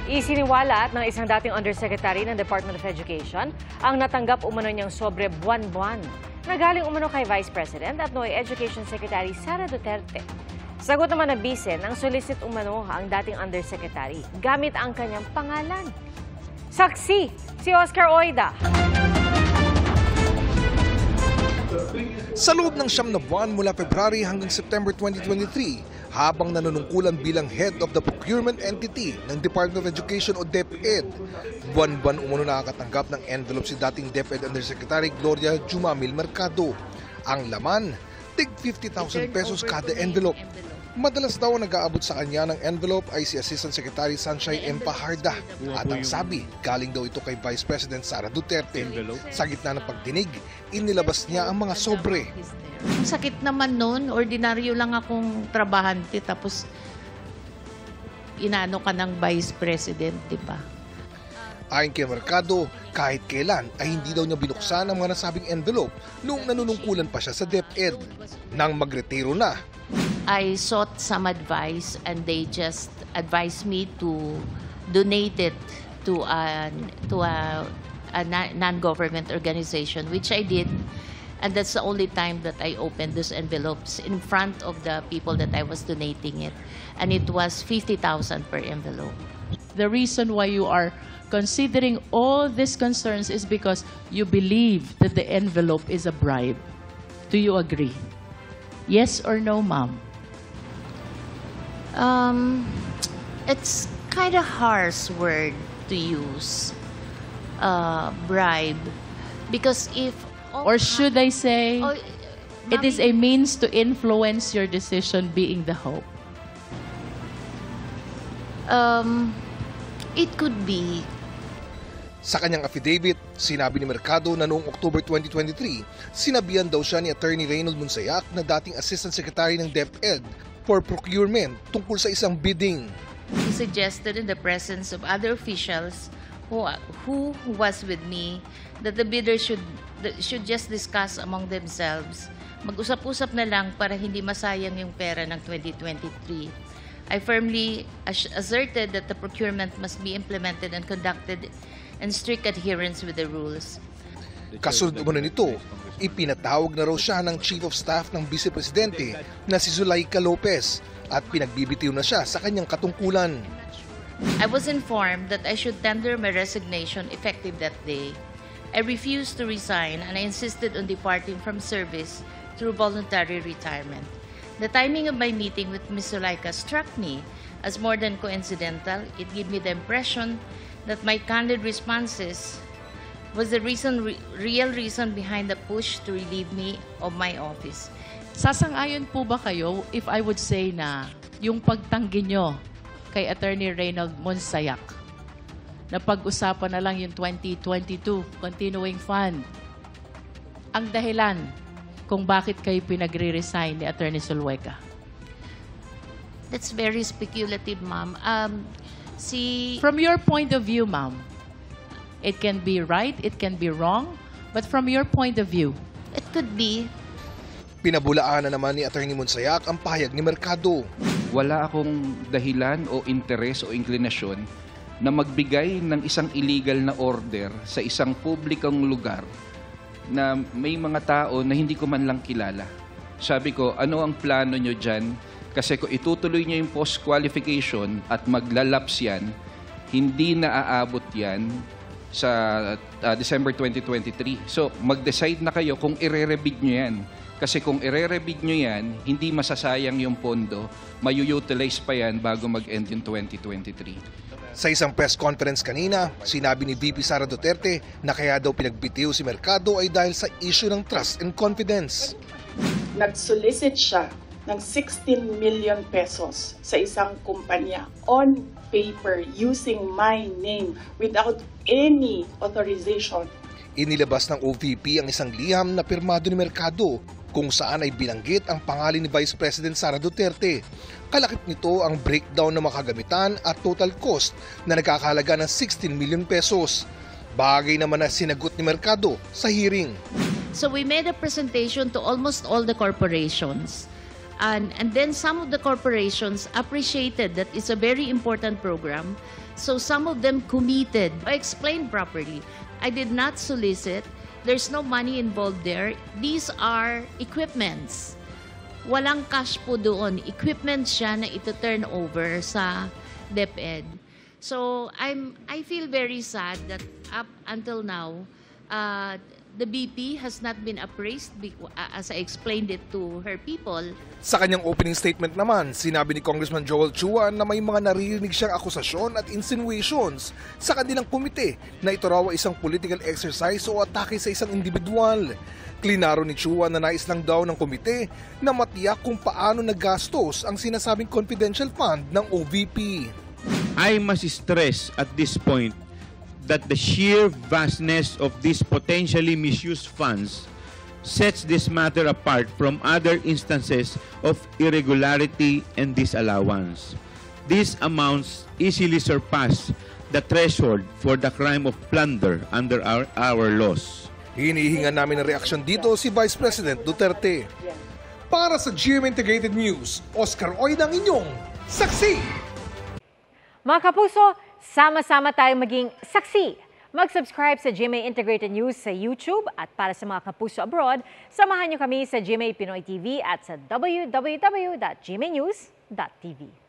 Isiniwalat ng isang dating Undersecretary ng Department of Education ang natanggap umano niyang sobre buwan-buwan na galing umano kay Vice President at Noy Education Secretary Sara Duterte. Sagot naman ng Bise nang solicit umano ang dating Undersecretary gamit ang kanyang pangalan. Saksi, si Oscar Oida. Sa loob ng 9 na buwan mula February hanggang September 2023, habang nanunungkulan bilang head of the procurement entity ng Department of Education o DepEd, buwan-buwan umano nakakatanggap ng envelope si dating DepEd Undersecretary Gloria Jumamil Mercado. Ang laman, tig 50,000 pesos kada envelope. Madalas daw nag-aabot sa kanya ng envelope ay si Assistant Secretary Sunshine M. Paharda. At ang sabi, galing daw ito kay Vice President Sara Duterte. Sa gitna ng pagdinig, inilabas niya ang mga sobre. Ang sakit naman nun, ordinaryo lang akong trabahante tapos inano ka ng Vice President, di ba? Ayon kay Mercado, kahit kailan ay hindi daw niya binuksan ang mga nasabing envelope noong nanunungkulan pa siya sa DepEd. Nang magretiro na, I sought some advice and they just advised me to donate it to a non-government organization, which I did. And that's the only time that I opened those envelopes in front of the people that I was donating it. And it was 50,000 per envelope. The reason why you are considering all these concerns is because you believe that the envelope is a bribe. Do you agree? Yes or no, ma'am? It's kind of harsh word to use, bribe, because if Or should I say, it is a means to influence your decision being the hope? It could be. sa kanyang affidavit, sinabi ni Mercado na noong October 2023, sinabihan daw siya ni Attorney Reynold Monsayac na dating Assistant Secretary ng DepEd for Procurement tungkol sa isang bidding. He suggested in the presence of other officials who was with me that the bidders should just discuss among themselves. Mag-usap-usap na lang para hindi masayang yung pera ng 2023. I firmly asserted that the procurement must be implemented and conducted in strict adherence with the rules. Kasunod umano nito, ipinatawag na raw siya ng Chief of Staff ng Vice Presidente na si Zulaika Lopez at pinagbibitiw na siya sa kanyang katungkulan. I was informed that I should tender my resignation effective that day. I refused to resign and I insisted on departing from service through voluntary retirement. The timing of my meeting with Ms. Zulaika struck me as more than coincidental. It gave me the impression that my candid responses was the real reason behind the push to relieve me of my office. Sasang-ayon po ba kayo if I would say na yung pagtanggi nyo kay Attorney Reynold Monsayac na pag-usapan na lang yung 2022 Continuing Fund ang dahilan kung bakit kayo pinagre-resign ni Attorney Zulueta? That's very speculative, ma'am. From your point of view, ma'am, it can be right, it can be wrong, but from your point of view, it could be. Pinabulaan na naman ni Attorney Monsayac ang pahayag ni Mercado. Wala akong dahilan o interes o inklinasyon na magbigay ng isang illegal na order sa isang publikong lugar na may mga tao na hindi ko man lang kilala. Sabi ko, ano ang plano nyo dyan? Kasi kung itutuloy nyo yung post-qualification at maglalaps yan, hindi na aabot yan sa December 2023. So, mag-decide na kayo kung ire-rebid nyo yan. Kasi kung ire-rebid nyo yan, hindi masasayang yung pondo, mayu-utilize pa yan bago mag-end yung 2023. Sa isang press conference kanina, sinabi ni VP Sara Duterte na kaya daw pinagbitiw si Mercado ay dahil sa issue ng trust and confidence. Nag-solicit siya ng 16 million pesos sa isang kumpanya on paper using my name without any authorization. Inilabas ng OVP ang isang liham na pirmado ni Mercado kung saan ay binanggit ang pangalan ni Vice President Sara Duterte. Kalakip nito ang breakdown ng mga kagamitan at total cost na nagkakahalaga ng 16 million pesos. Bagay naman na sinagot ni Mercado sa hearing. So we made a presentation to almost all the corporations. And then some of the corporations appreciated that it's a very important program So some of them committed. I explained properly. I did not solicit. There's no money involved there. These are equipments. Walang cash po doon. Equipment siya na ito-turn over sa DepEd. So I feel very sad that up until now, the BP has not been appraised as I explained it to her people. Sa kanyang opening statement naman, sinabi ni Congressman Joel Chua na may mga naririnig siyang akusasyon at insinuations sa kanilang komite na ito raw ay isang political exercise o atake sa isang individual. Klinaro ni Chua na nais lang daw ng komite na matiyak kung paano nagastos ang sinasabing confidential fund ng OVP. I must stress at this point that the sheer vastness of these potentially misused funds sets this matter apart from other instances of irregularity and disallowance. These amounts easily surpass the threshold for the crime of plunder under our laws. Hinihinga namin ng reaksyon dito si Vice President Duterte. Para sa GMA Integrated News, Oscar Oy ng inyong saksi! Mga kapuso, sama-sama tayong maging saksi. Mag-subscribe sa GMA Integrated News sa YouTube at para sa mga kapuso abroad, samahan niyo kami sa GMA Pinoy TV at sa www.gmanews.tv.